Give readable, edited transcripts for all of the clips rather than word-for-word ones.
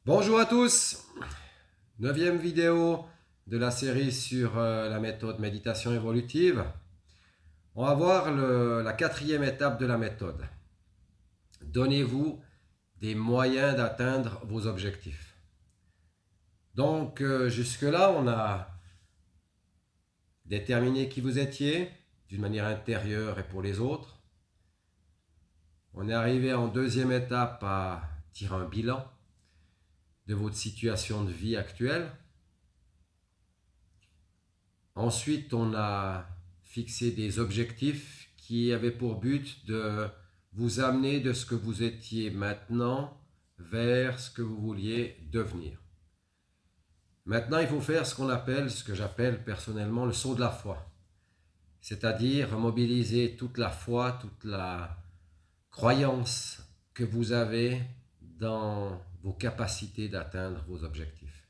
Bonjour à tous, neuvième vidéo de la série sur la méthode méditation évolutive. On va voir la quatrième étape de la méthode. Donnez-vous des moyens d'atteindre vos objectifs. Donc jusque-là, on a déterminé qui vous étiez d'une manière intérieure et pour les autres. On est arrivé en deuxième étape à tirer un bilan de votre situation de vie actuelle. Ensuite, on a fixé des objectifs qui avaient pour but de vous amener de ce que vous étiez maintenant vers ce que vous vouliez devenir. Maintenant, il faut faire ce que j'appelle personnellement le saut de la foi. C'est-à-dire mobiliser toute la foi, toute la croyance que vous avez dans vos capacités d'atteindre vos objectifs.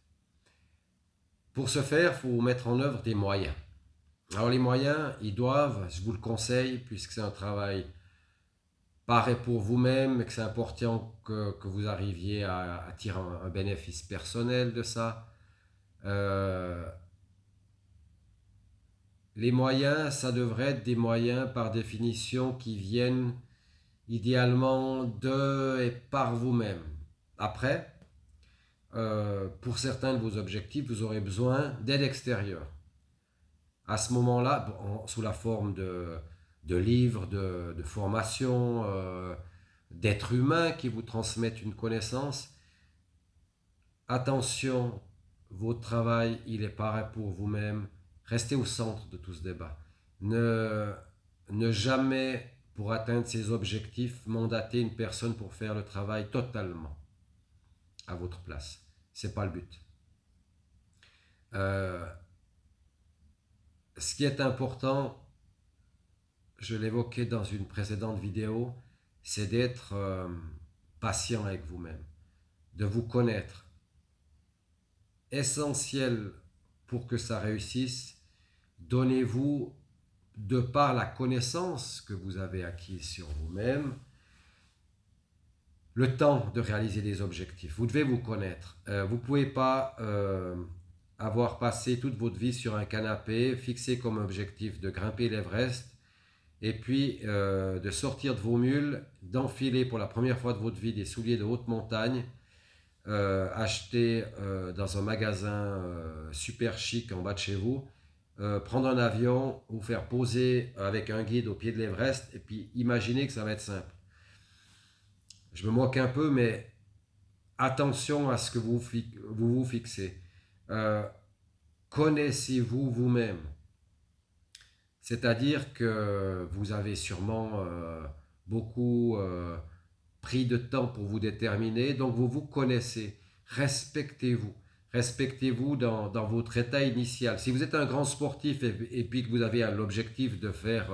Pour ce faire, il faut mettre en œuvre des moyens. Alors les moyens, ils doivent, je vous le conseille, puisque c'est un travail pareil pour vous-même, et que c'est important que vous arriviez à tirer un bénéfice personnel de ça. Les moyens, ça devrait être des moyens par définition qui viennent idéalement de et par vous-même. Après, pour certains de vos objectifs, vous aurez besoin d'aide extérieure. À ce moment-là, sous la forme de livres, de formations, d'êtres humains qui vous transmettent une connaissance. Attention, votre travail, il est pareil pour vous-même. Restez au centre de tout ce débat. Ne jamais, pour atteindre ces objectifs, mandater une personne pour faire le travail totalement à votre place. Ce n'est pas le but. Ce qui est important, je l'évoquais dans une précédente vidéo, c'est d'être patient avec vous-même, de vous connaître. Essentiel pour que ça réussisse, donnez-vous, de par la connaissance que vous avez acquise sur vous-même, le temps de réaliser des objectifs. Vous devez vous connaître. Vous ne pouvez pas avoir passé toute votre vie sur un canapé, fixé comme objectif de grimper l'Everest, et puis de sortir de vos mules, d'enfiler pour la première fois de votre vie des souliers de haute montagne, acheter dans un magasin super chic en bas de chez vous, prendre un avion, vous faire poser avec un guide au pied de l'Everest, et puis imaginer que ça va être simple. Je me moque un peu, mais attention à ce que vous vous fixez. Connaissez-vous vous-même. C'est-à-dire que vous avez sûrement beaucoup pris de temps pour vous déterminer, donc vous vous connaissez. Respectez-vous. Respectez-vous dans votre état initial. Si vous êtes un grand sportif et puis que vous avez l'objectif de faire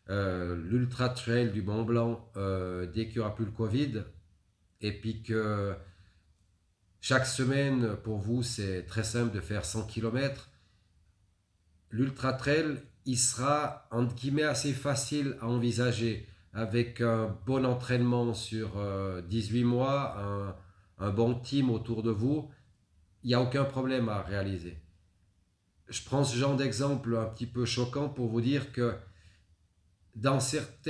l'ultra trail du Mont Blanc dès qu'il n'y aura plus le Covid, et puis que chaque semaine pour vous c'est très simple de faire 100 km, l'ultra trail il sera entre guillemets assez facile à envisager avec un bon entraînement sur 18 mois, un bon team autour de vous, il n'y a aucun problème à réaliser. Je prends ce genre d'exemple un petit peu choquant pour vous dire que dans certains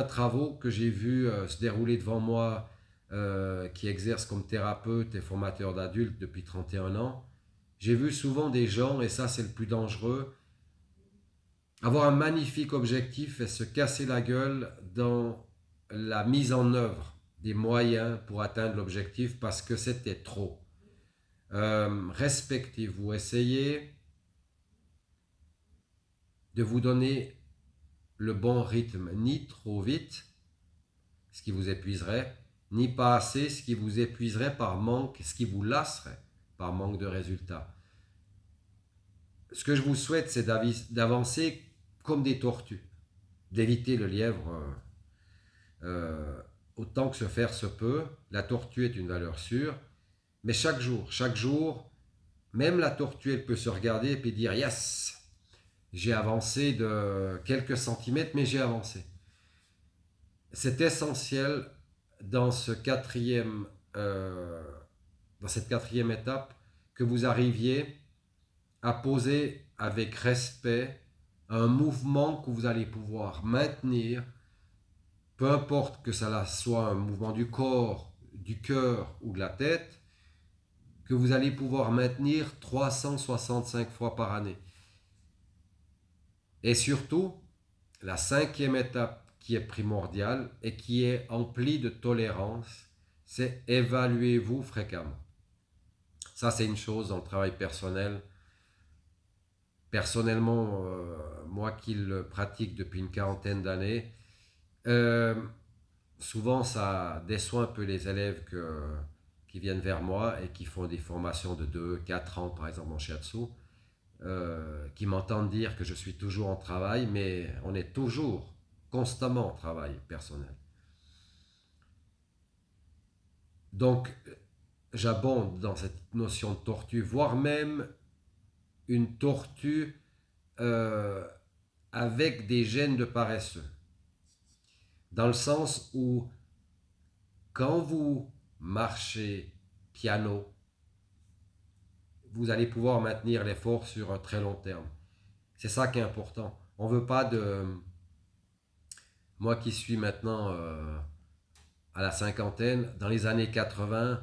travaux que j'ai vus se dérouler devant moi, qui exercent comme thérapeute et formateur d'adultes depuis 31 ans, j'ai vu souvent des gens, et ça c'est le plus dangereux, avoir un magnifique objectif et se casser la gueule dans la mise en œuvre des moyens pour atteindre l'objectif parce que c'était trop. Respectez-vous, essayez de vous donner le bon rythme, ni trop vite, ce qui vous épuiserait, ni pas assez, ce qui vous épuiserait par manque, ce qui vous lasserait par manque de résultats. Ce que je vous souhaite, c'est d'avancer comme des tortues, d'éviter le lièvre autant que se faire se peut. La tortue est une valeur sûre, mais chaque jour, même la tortue, elle peut se regarder et puis dire « Yes, j'ai avancé de quelques centimètres, mais j'ai avancé ». C'est essentiel dans dans cette quatrième étape, que vous arriviez à poser avec respect un mouvement que vous allez pouvoir maintenir, peu importe que cela soit un mouvement du corps, du cœur ou de la tête, que vous allez pouvoir maintenir 365 fois par année. Et surtout, la cinquième étape qui est primordiale et qui est emplie de tolérance, c'est évaluez-vous fréquemment. Ça, c'est une chose dans le travail personnel. Personnellement, moi qui le pratique depuis une quarantaine d'années, euh, souvent ça déçoit un peu les élèves qui viennent vers moi et qui font des formations de 2, 4 ans, par exemple en shiatsu, qui m'entendent dire que je suis toujours en travail, mais on est toujours constamment en travail personnel. Donc, j'abonde dans cette notion de tortue, voire même une tortue euh, avec des gènes de paresseux. Dans le sens où, quand vous marchez piano, vous allez pouvoir maintenir l'effort sur un très long terme. C'est ça qui est important. On ne veut pas de... Moi qui suis maintenant à la cinquantaine, dans les années 80,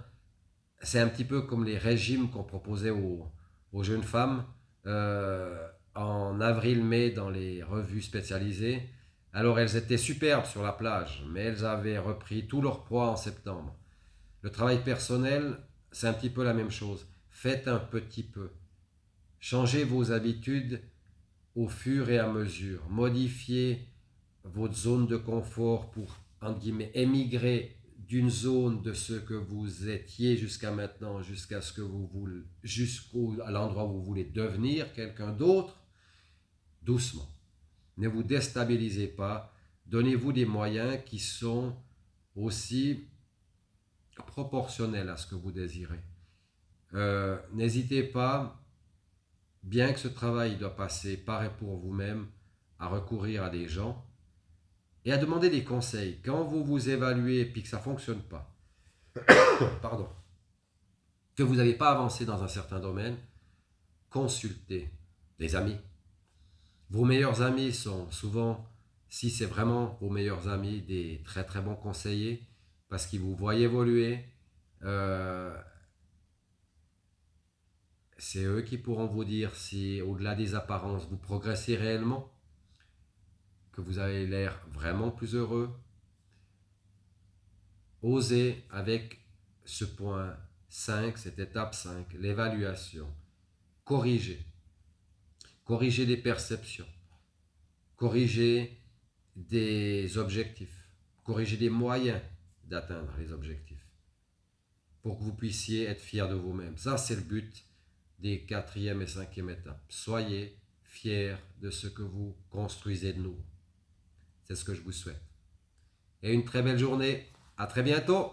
c'est un petit peu comme les régimes qu'on proposait aux jeunes femmes en avril-mai dans les revues spécialisées. Alors elles étaient superbes sur la plage, mais elles avaient repris tout leur poids en septembre. Le travail personnel, c'est un petit peu la même chose. Faites un petit peu. Changez vos habitudes au fur et à mesure. Modifiez votre zone de confort pour, entre guillemets, émigrer d'une zone de ce que vous étiez jusqu'à maintenant, jusqu'à ce que vous voulez, à l'endroit où vous voulez devenir quelqu'un d'autre, doucement. Ne vous déstabilisez pas. Donnez-vous des moyens qui sont aussi proportionnels à ce que vous désirez. N'hésitez pas, bien que ce travail doit passer par et pour vous-même, à recourir à des gens et à demander des conseils. Quand vous vous évaluez et puis que ça ne fonctionne pas, pardon, que vous n'avez pas avancé dans un certain domaine, consultez des amis. Vos meilleurs amis sont souvent, si c'est vraiment vos meilleurs amis, des très très bons conseillers parce qu'ils vous voient évoluer. Euh, c'est eux qui pourront vous dire si, au-delà des apparences, vous progressez réellement, que vous avez l'air vraiment plus heureux. Osez avec ce point 5, cette étape 5, l'évaluation. Corriger. Corriger des perceptions. Corriger des objectifs. Corriger des moyens d'atteindre les objectifs. Pour que vous puissiez être fiers de vous-même. Ça, c'est le but des quatrième et cinquième étapes. Soyez fiers de ce que vous construisez de nouveau. C'est ce que je vous souhaite. Et une très belle journée. À très bientôt.